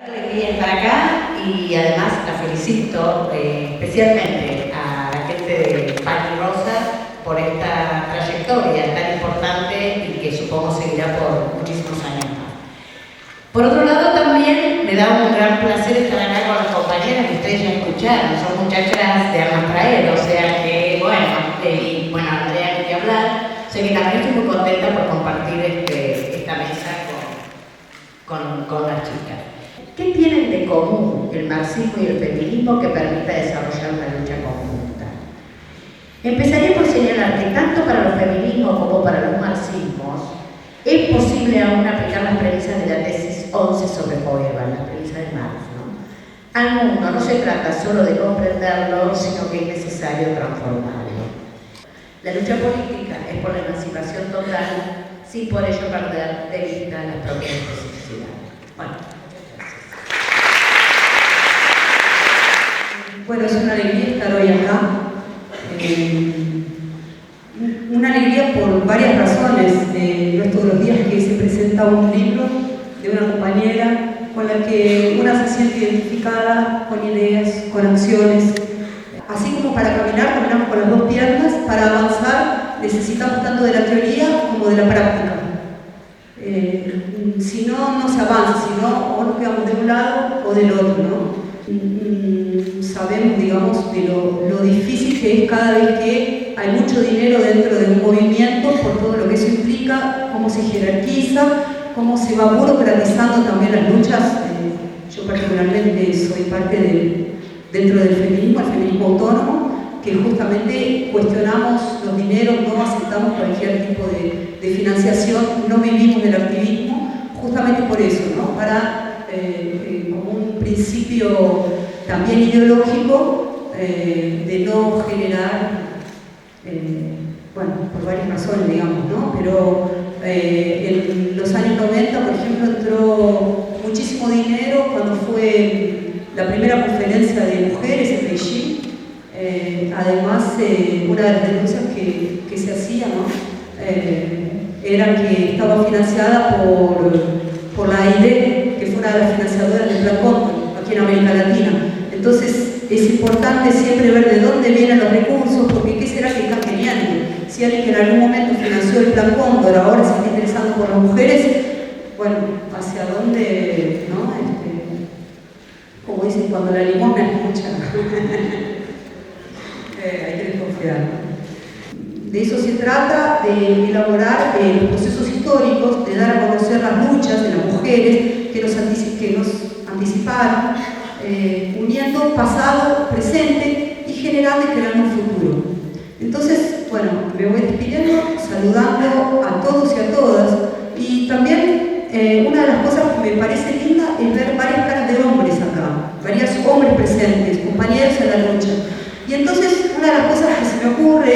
Alegría estar acá y además la felicito especialmente a la gente de Pan y Rosa por esta trayectoria tan importante y que supongo seguirá por muchísimos años más. Por otro lado, también me da un gran placer estar acá con las compañeras que ustedes ya escucharon, son muchachas de armas traer, o sea que, bueno, Andrea quería hablar, o sea que también estoy muy contenta por compartir esta mesa con las chicas. ¿Qué tienen de común el marxismo y el feminismo que permita desarrollar una lucha conjunta? Empezaré por señalar que tanto para los feminismos como para los marxismos es posible aún aplicar las premisas de la tesis 11 sobre Feuerbach, las premisas de Marx, ¿no? Al mundo no se trata solo de comprenderlo, sino que es necesario transformarlo. La lucha política es por la emancipación total, sin por ello perder de vista las propias especificidades. Bueno, es una alegría estar hoy acá. Una alegría por varias razones. No es todos los días que se presenta un libro de una compañera con la que una se siente identificada con ideas, con acciones. Así como para caminar, caminamos con las dos piernas. Para avanzar necesitamos tanto de la teoría como de la práctica. Si no, no se avanza, si no, o nos quedamos de un lado o del otro, ¿no? Sabemos, digamos, de lo difícil que es cada vez que hay mucho dinero dentro de un movimiento, por todo lo que eso implica, cómo se jerarquiza, cómo se va burocratizando también las luchas. Yo particularmente soy parte dentro del feminismo, el feminismo autónomo, que justamente cuestionamos los dineros, no aceptamos cualquier tipo de financiación, no vivimos del activismo, justamente por eso, ¿no? Para como un principio también ideológico de no generar, bueno, por varias razones, digamos, ¿no? Pero en los años 90, por ejemplo, entró muchísimo dinero cuando fue la primera conferencia de mujeres en Beijing. Además, una de las denuncias que se hacía, ¿no? Era que estaba financiada por la AID, que fue una de las financiadoras del Plan Cóndor, aquí en América Latina. Entonces, es importante siempre ver de dónde vienen los recursos, porque ¿qué será que están queriendo? Si alguien que en algún momento financió el Plan Cóndor ahora se está interesando por las mujeres, bueno, ¿hacia dónde, no? Como dicen, cuando la limosna es mucha. Hay que desconfiar. De eso se trata, de elaborar los procesos históricos, de dar a conocer las luchas de las mujeres que nos anticiparon, uniendo pasado, presente y generando y creando un futuro. Entonces, bueno, me voy despidiendo, saludando a todos y a todas, y también una de las cosas que me parece linda es ver varias caras de hombres acá, varios hombres presentes, compañeros en la lucha. Y entonces una de las cosas que se me ocurre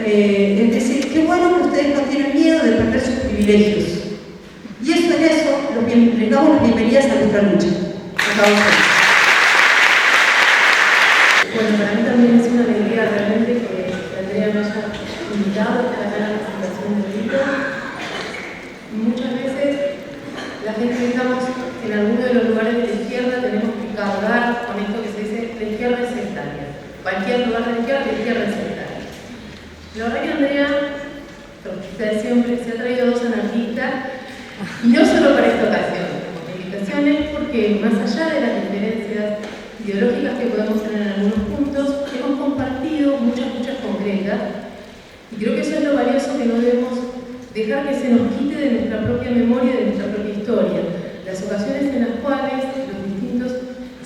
es decir, qué bueno que ustedes no tienen miedo de perder sus privilegios. Y eso en eso les damos las bienvenidas a nuestra lucha. Bueno, para mí también es una alegría realmente que Andrea me haya invitado a estar acá en la presentación del libro. Muchas veces la gente que estamos en alguno de los lugares de la izquierda tenemos que cargar con esto que se dice la izquierda es sectaria. Cualquier lugar de la izquierda es sectaria. La verdad que Andrea, usted siempre se ha traído dos anarquistas, y no solo para esta ocasión. La invitación es porque más allá de las diferencias ideológicas que podemos tener en algunos puntos, hemos compartido muchas luchas concretas, y creo que eso es lo valioso que no debemos dejar que se nos quite de nuestra propia memoria y de nuestra propia historia. Las ocasiones en las cuales los distintos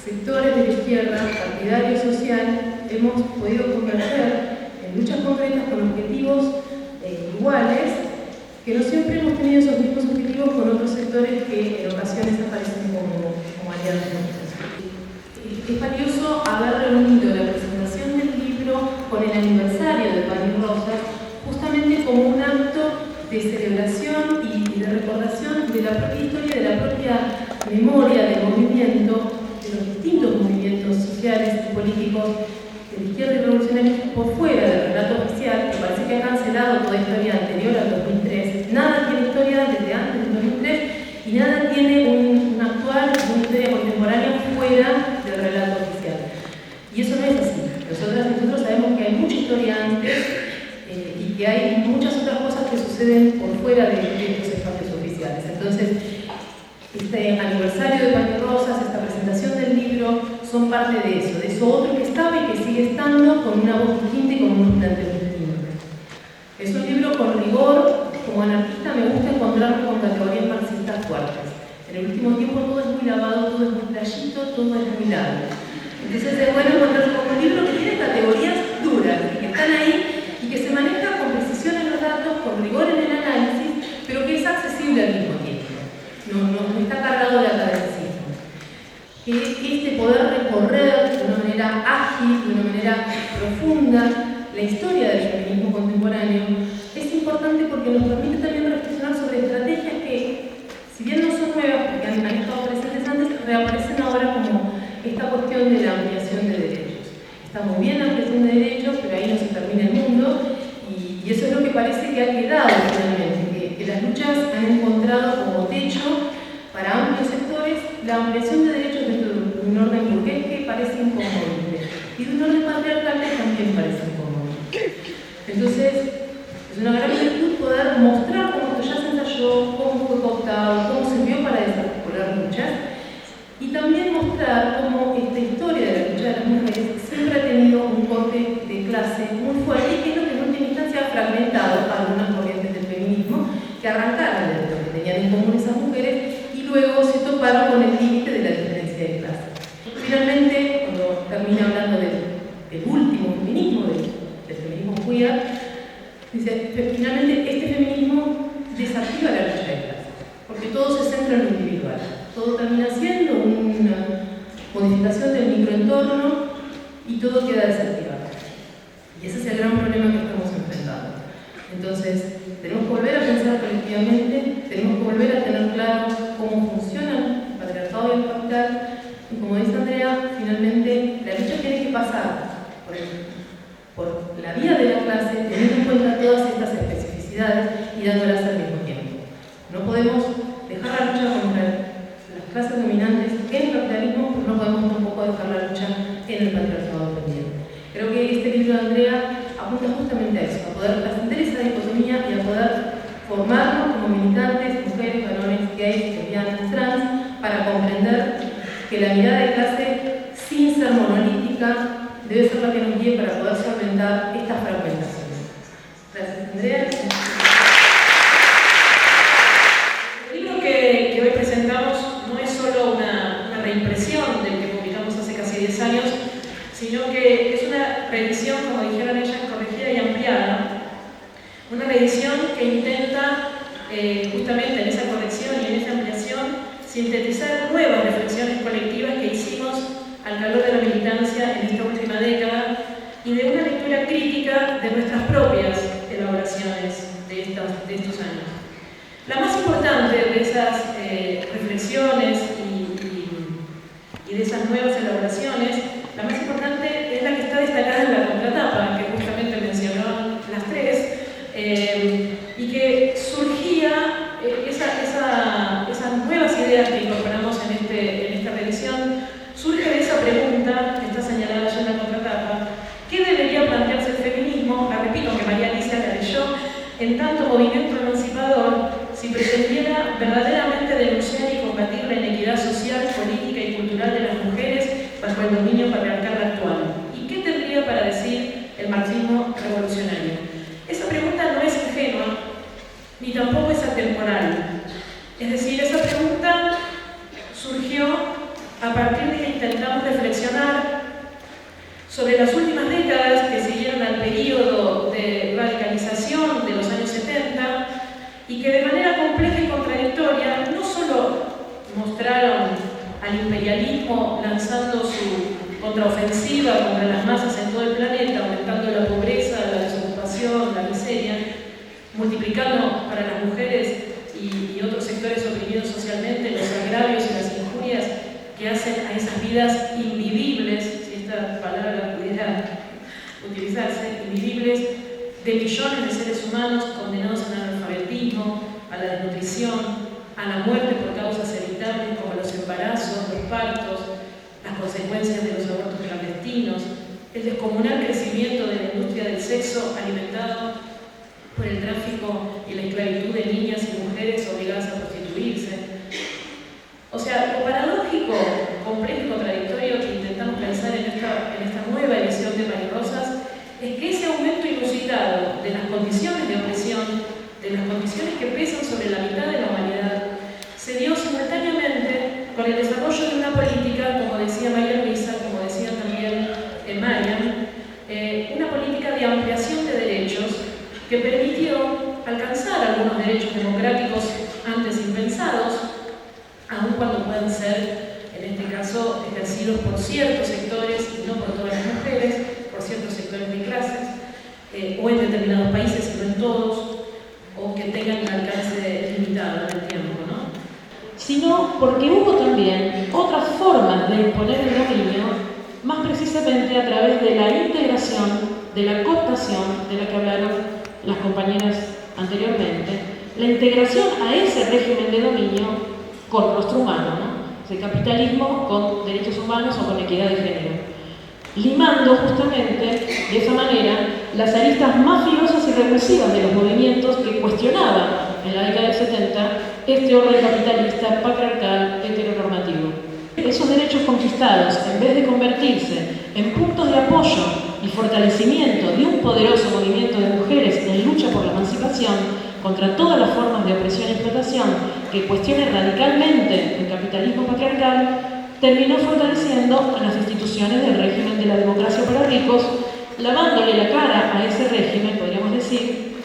sectores de la izquierda, partidario y social, hemos podido converger en luchas concretas con objetivos iguales, que no siempre hemos tenido esos mismos objetivos con otros sectores que en ocasiones aparecen como aliados nuestros. Es valioso haber reunido la presentación del libro con el aniversario de Pan y Rosas, justamente como un acto de celebración y de recordación de la propia historia, de la propia memoria del movimiento, de los distintos movimientos sociales y políticos de la izquierda y revolucionarios por fuera del relato oficial, que parece que ha cancelado toda historia anterior al 2003. Nada tiene historia desde antes del 2003 y nada tiene un este aniversario de Panirrosas, esta presentación del libro, son parte de eso otro que estaba y que sigue estando con una voz distinta y con unos planteos distintos. Es un libro con rigor. Como anarquista me gusta encontrarme con categorías marxistas fuertes. En el último tiempo todo es muy lavado, todo es muy playito, todo es muy largo. Entonces es bueno encontrarse con un libro que tiene categorías duras y que están ahí y que se maneja con precisión en los datos, con rigor en el análisis, pero que es accesible al mismo tiempo. No está cargado de academicismo. Que este poder recorrer de una manera ágil, de una manera profunda, la historia del feminismo contemporáneo es importante porque nos permite también reflexionar sobre estrategias que, si bien no son nuevas porque han estado presentes antes, reaparecen ahora como esta cuestión de la ampliación de derechos. Está muy bien la ampliación de derechos, pero ahí no se termina el mundo y eso es lo que parece que ha quedado finalmente, que las luchas han encontrado como techo para amplios sectores la ampliación de derechos dentro de un orden burgués que parece inconmovible y de un orden patriarcal que también parece inconmovible. Entonces, es una gran virtud poder mostrar cómo esto ya se ensayó, cómo fue cooptado, cómo sirvió para desarrollar luchas y también mostrar cómo esta historia de la lucha de las mujeres siempre ha tenido un corte de clase muy fuerte y que es lo que en última instancia ha fragmentado algunas corrientes del feminismo que arrancaron de lo que tenían en común esas mujeres y luego se toparon con el límite de la diferencia de clase. Finalmente, cuando termina hablando del último feminismo, del feminismo queer, dice, finalmente este feminismo desactiva la lucha de clases, porque todo se centra en lo individual, todo termina siendo una modificación del microentorno y todo queda desactivado. Y ese es el gran problema que estamos enfrentando. Entonces, tenemos que volver a pensar colectivamente, tenemos que volver a tener claro cómo funciona el patriarcado y el capital, y como dice Andrea, finalmente la lucha tiene que pasar por la vía de la clase, teniendo en cuenta todas estas especificidades y dándolas al mismo tiempo. No podemos dejar la lucha contra las clases dominantes en el capitalismo, pero no podemos tampoco dejar la lucha en el patriarcado dependiente. Creo que este libro de Andrea apunta justamente a eso, a poder trascender esa dicotomía y a poder formarnos como militantes, mujeres, varones, gays, lesbianas, trans, para comprender que la mirada de clase, sin ser monolítica, debe ser la que nos guíe para poder solventar estas fragmentaciones. Gracias, Andrea. El libro que hoy presentamos no es solo una reimpresión del que publicamos hace casi 10 años, sino que es una reedición, como dijeron ellas, corregida y ampliada. Una reedición que intenta, justamente en esa corrección y en esa ampliación, sintetizar nuevas reflexiones colectivas que hicimos al calor de la militancia en esta última década y de una lectura crítica de nuestras propias elaboraciones de estos años. La más importante de esas reflexiones y de esas nuevas elaboraciones, la más importante es la que está destacada en la contratapa, que justamente mencionaron las tres, y que surgía esas nuevas ideas que incorporamos en esta revisión, surge de esa pregunta que está señalada ya en la contratapa: ¿qué debería plantearse el feminismo? La repito, que María Alicia la leyó, en tanto movimiento emancipador, si pretendiera verdaderamente denunciar y combatir la inequidad social, política y cultural de las mujeres bajo el dominio patriarcal actual. ¿Y qué tendría para decir el marxismo revolucionario? Esa pregunta no es ingenua, ni tampoco es atemporal. Es decir, esa pregunta surgió a partir de que intentamos reflexionar sobre las últimas décadas que siguieron al periodo de radicalización de los años 70 y que de manera compleja y contradictoria no solo mostraron al imperialismo lanzando su contraofensiva contra las masas en todo el planeta, aumentando la pobreza, la desocupación, la miseria, multiplicando para las mujeres y otros sectores oprimidos socialmente los agravios y las injurias que hacen a esas vidas invivibles, si esta palabra pudiera utilizarse, invivibles, de millones de seres humanos condenados al analfabetismo, a la desnutrición, a la muerte por causas evitables como los embarazos, los partos, las consecuencias de los abortos clandestinos, el descomunal crecimiento de la industria del sexo alimentado por el tráfico y la esclavitud de niñas y mujeres obligadas a prostituirse. en las condiciones que pesan sobre la mitad de la humanidad, se dio simultáneamente con el desarrollo de una política, como decía María Luisa, como decía también Mariam, una política de ampliación de derechos que permitió alcanzar algunos derechos democráticos antes impensados, aun cuando pueden ser, en este caso, ejercidos por ciertos sectores y no por todas las mujeres, por ciertos sectores de clases, o en determinados países y no en todos, o que tengan un alcance limitado en el tiempo, ¿no? Sino porque hubo también otras formas de imponer el dominio, más precisamente a través de la integración, de la cooptación, de la que hablaron las compañeras anteriormente, la integración a ese régimen de dominio con rostro humano, ¿no? El capitalismo con derechos humanos o con equidad de género, limando justamente de esa manera las aristas más filosas y repulsivas de los movimientos que cuestionaban en la década del 70 este orden capitalista, patriarcal, heteronormativo. Esos derechos conquistados, en vez de convertirse en puntos de apoyo y fortalecimiento de un poderoso movimiento de mujeres en lucha por la emancipación contra todas las formas de opresión y explotación que cuestione radicalmente el capitalismo patriarcal, terminó fortaleciendo a las instituciones del régimen de la democracia para ricos, lavándole la cara a ese régimen, podríamos decir,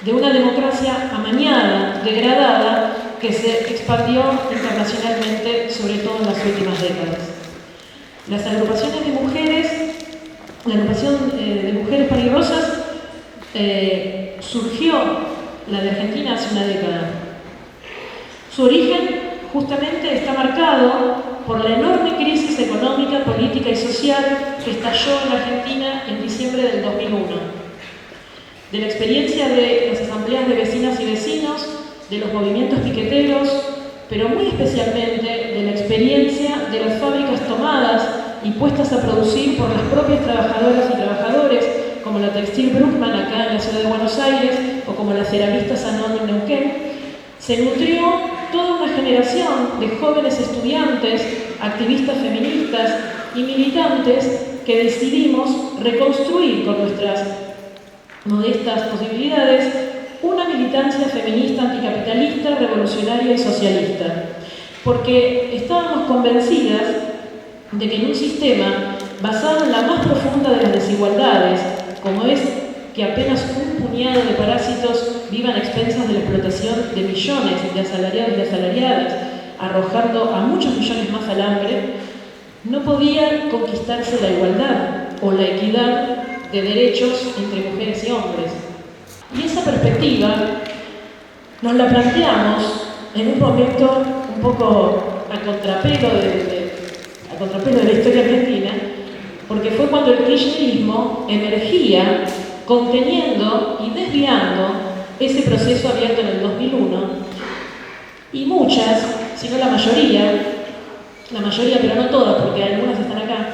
de una democracia amañada, degradada, que se expandió internacionalmente, sobre todo en las últimas décadas. Las agrupaciones de mujeres, la agrupación de mujeres peligrosas surgió, la de Argentina, hace una década. Su origen justamente está marcado por la enorme crisis económica, política y social que estalló en Argentina en diciembre del 2001. De la experiencia de las asambleas de vecinas y vecinos, de los movimientos piqueteros, pero muy especialmente de la experiencia de las fábricas tomadas y puestas a producir por las propias trabajadoras y trabajadores, como la Textil Bruckmann acá en la ciudad de Buenos Aires o como la Ceramista Sanón en Neuquén, se nutrió toda una generación de jóvenes estudiantes, activistas feministas y militantes que decidimos reconstruir con nuestras modestas posibilidades una militancia feminista anticapitalista, revolucionaria y socialista, porque estábamos convencidas de que en un sistema basado en la más profunda de las desigualdades, como es que apenas un puñado de parásitos vivan a expensas de la explotación de millones de asalariados y asalariadas, arrojando a muchos millones más al hambre, no podía conquistarse la igualdad o la equidad de derechos entre mujeres y hombres. Y esa perspectiva nos la planteamos en un momento un poco a contrapelo de la historia argentina, porque fue cuando el kirchnerismo emergía conteniendo y desviando ese proceso abierto en el 2001, y muchas, si no la mayoría, pero no todas, porque algunas están acá,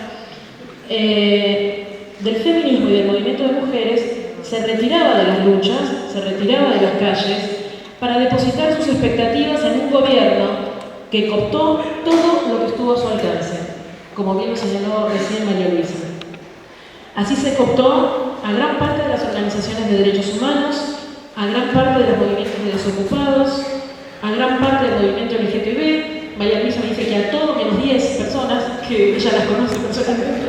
del feminismo y del movimiento de mujeres se retiraba de las luchas, se retiraba de las calles para depositar sus expectativas en un gobierno que cooptó todo lo que estuvo a su alcance, como bien lo señaló recién María Luisa. Así se cooptó a gran parte de las organizaciones de derechos humanos, a gran parte de los movimientos de desocupados, a gran parte del movimiento LGTB. María Luisa me dice que a todo menos 10 personas, que ella las conoce personalmente.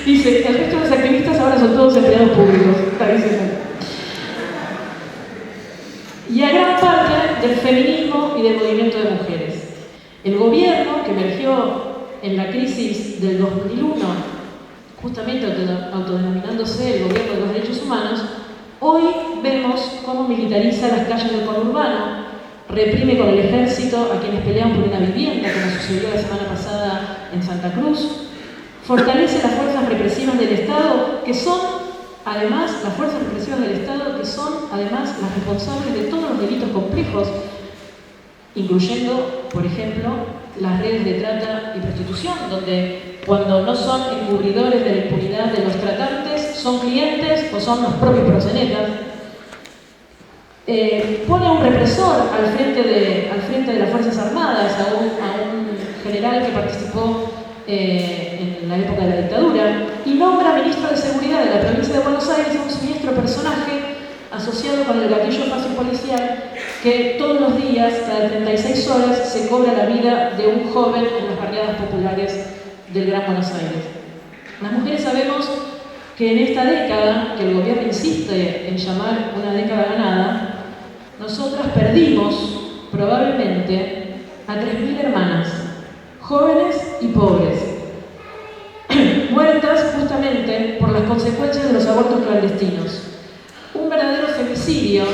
Dice, el resto de los activistas ahora son todos empleados públicos, está diciendo. Y a gran parte del feminismo y del movimiento de mujeres. El gobierno que emergió en la crisis del 2001, justamente autodenominándose el gobierno de los derechos humanos, hoy vemos cómo militariza las calles del conurbano, reprime con el ejército a quienes pelean por una vivienda, como sucedió la semana pasada en Santa Cruz, fortalece las fuerzas represivas del Estado, que son además las fuerzas represivas del Estado, que son además las responsables de todos los delitos complejos, incluyendo, por ejemplo, las redes de trata y prostitución, donde cuando no son encubridores de la impunidad de los tratantes, son clientes o son los propios proxenetas. Pone a un represor al frente de las Fuerzas Armadas, a un general que participó en la época de la dictadura, y nombra ministro de Seguridad de la provincia de Buenos Aires a un siniestro personaje asociado con el gatillo fácil policial, que todos los días, cada 36 horas, se cobra la vida de un joven en las barriadas populares del Gran Buenos Aires. Las mujeres sabemos que en esta década, que el gobierno insiste en llamar una década ganada, nosotras perdimos probablemente a 3.000 hermanas, jóvenes y pobres, muertas justamente por las consecuencias de los abortos clandestinos. Un verdadero femicidio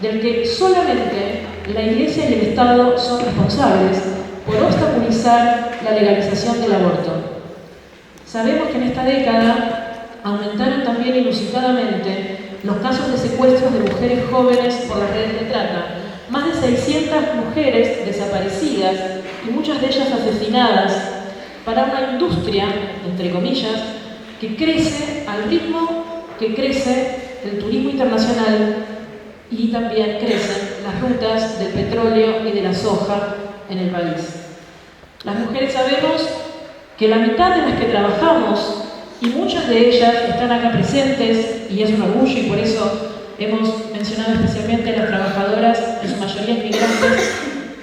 del que solamente la Iglesia y el Estado son responsables por obstaculizar la legalización del aborto. Sabemos que en esta década aumentaron también inusitadamente los casos de secuestros de mujeres jóvenes por las redes de trata. Más de 600 mujeres desaparecidas y muchas de ellas asesinadas para una industria, entre comillas, que crece al ritmo que crece el turismo internacional y también crecen las rutas del petróleo y de la soja en el país. Las mujeres sabemos que la mitad de las que trabajamos, y muchas de ellas están acá presentes, y es un orgullo, y por eso hemos mencionado especialmente a las trabajadoras, en su mayoría inmigrantes,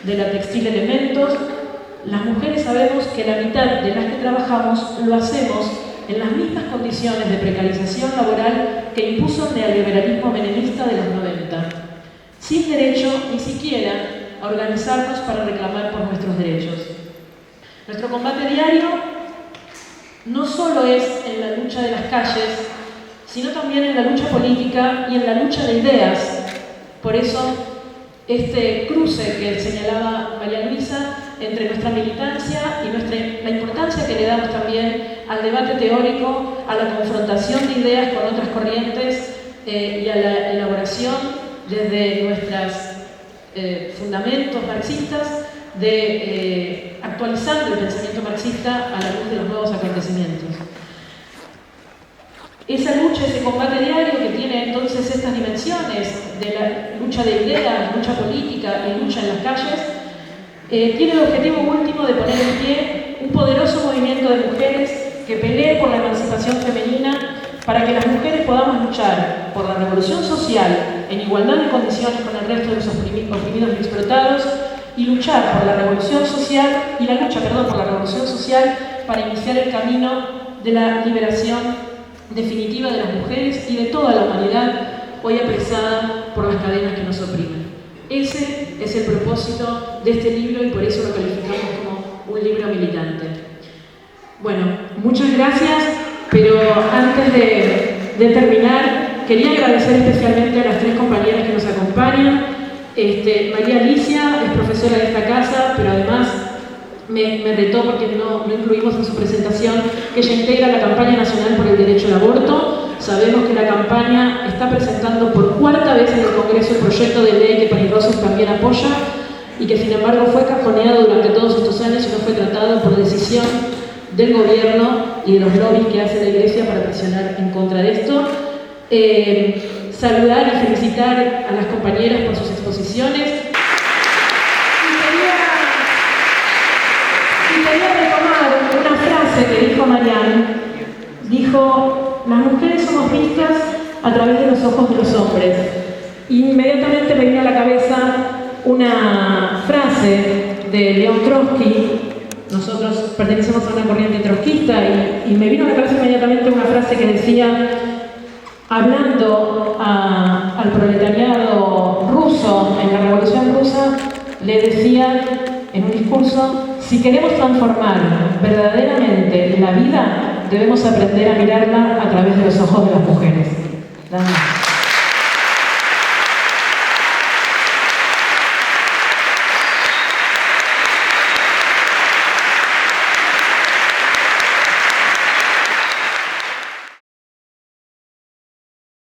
de la Textil Elementos. Las mujeres sabemos que la mitad de las que trabajamos lo hacemos en las mismas condiciones de precarización laboral que impuso el neoliberalismo menemista de los 90, sin derecho ni siquiera a organizarnos para reclamar por nuestros derechos. Nuestro combate diario no solo es en la lucha de las calles, sino también en la lucha política y en la lucha de ideas. Por eso, este cruce que señalaba María Luisa entre nuestra militancia y la importancia que le damos también al debate teórico, a la confrontación de ideas con otras corrientes y a la elaboración desde nuestros fundamentos marxistas actualizando el pensamiento marxista a la luz de los nuevos acontecimientos. Esa lucha, ese combate diario que tiene entonces estas dimensiones de la lucha de ideas, lucha política y lucha en las calles, tiene el objetivo último de poner en pie un poderoso movimiento de mujeres que pelee por la emancipación femenina para que las mujeres podamos luchar por la revolución social en igualdad de condiciones con el resto de los oprimidos y explotados y luchar por la revolución social por la revolución social para iniciar el camino de la liberación definitiva de las mujeres y de toda la humanidad hoy apresada por las cadenas que nos oprimen. Ese es el propósito de este libro y por eso lo calificamos como un libro militante. Bueno, muchas gracias, pero antes de terminar, quería agradecer especialmente a las tres compañeras que nos acompañan. María Alicia es profesora de esta casa, pero además me retó porque no incluimos en su presentación que ella integra la campaña nacional por el derecho al aborto. Sabemos que la campaña está presentando por cuarta vez en el Congreso el proyecto de ley que Panirrosos también apoya y que sin embargo fue cajoneado durante todos estos años y no fue tratado por decisión del gobierno y de los lobbies que hace la Iglesia para presionar en contra de esto. Saludar y felicitar a las compañeras por sus exposiciones. Y quería retomar una frase que dijo Marianne. Dijo: las mujeres somos vistas a través de los ojos de los hombres. Inmediatamente me vino a la cabeza una frase de León Trotsky. Nosotros pertenecemos a una corriente trotskista y me vino a la cabeza inmediatamente una frase que decía, hablando al proletariado ruso en la Revolución Rusa, le decía en un discurso: si queremos transformar verdaderamente la vida, debemos aprender a mirarla a través de los ojos de las mujeres. Nada más.